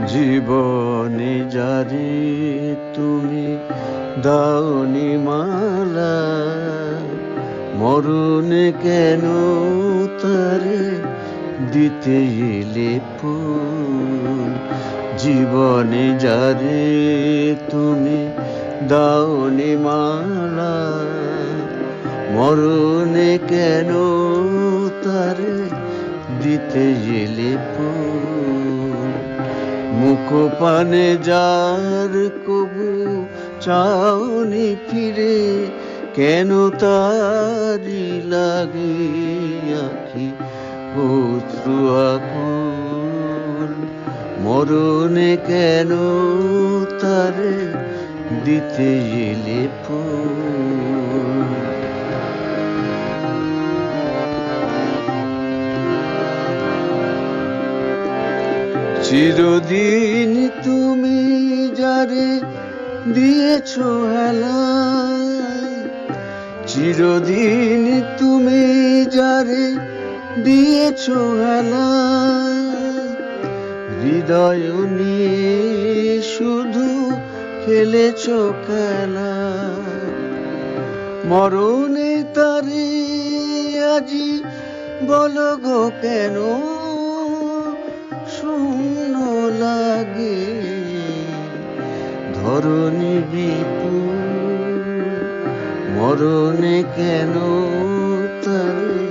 জীবনে যারে তুমি দাওনি মালা, মরণে কেন তারে দিতে এলে ফুল। জীবনে যারে তুমি দাওনি মালা, মরণে কেন তারে দিতে এলে ফুল। মুখ পানে যার কবু চাওনি ফিরে, কেন তারি লাগে আখি অশ্রু আকুল। মরণে কেন তারে দিতে এলে ফুল। চিরদিন তুমি যারে দিয়েছো হেলা, চিরদিন তুমি যারে দিয়েছো হেলা, হৃদয় নিয়ে শুধু খেলেছো খেলা। মরণে তারে আজি বলো গো কেন শূন্য লাগে ধরণী বিপুল। মরণে কেন তারে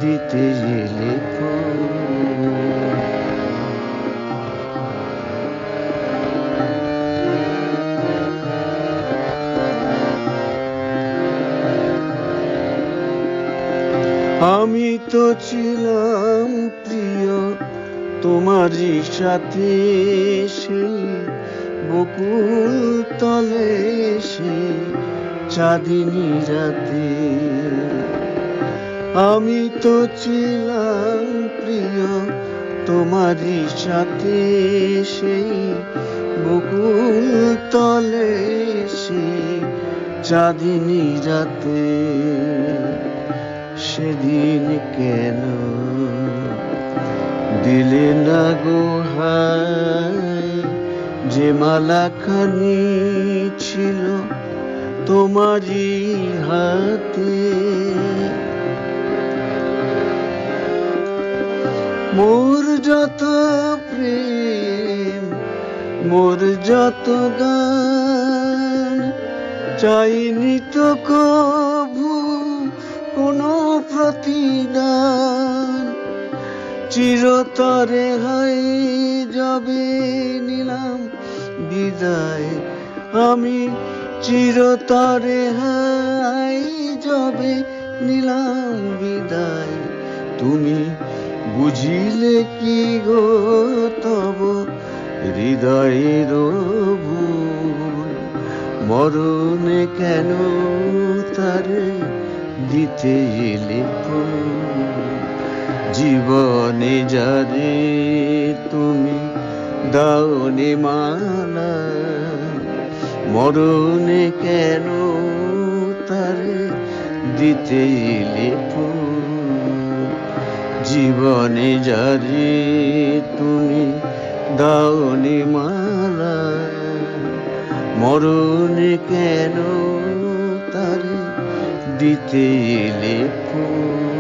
দিতে এলে ফুল। আমি তো ছিলাম প্রিয় তোমারই সাথে, সেই বকুল তলে সেই চাঁদিনী রাতে। আমি তো ছিলাম প্রিয় তোমারই সাথে, সেই বকুল তলে সেই চাঁদিনী রাতে। সেদিন কেন দিলে না গো হায়, যে মালাখানি ছিল তোমারই হাতে। মোর যত প্রেম মোর যত গান, চাইনি তো কভু কোনো প্রতিদান। চিরতরে হাই যাবে নিলাম বিদায়, আমি চিরতরে হাই যাবে নিলাম বিদায়। তুমি বুঝিলে কি গো তব হৃদয়ের ভুল। মরণে কেন তারে দিতে এলে ফুল। জীবনে যারে তুমি দাওনি মালা, মরণে কেন তারে দিতে এলে ফুল। জীবনে যারে তুমি দাওনি মালা, মরণে কেন তারে দিতে এলে ফুল।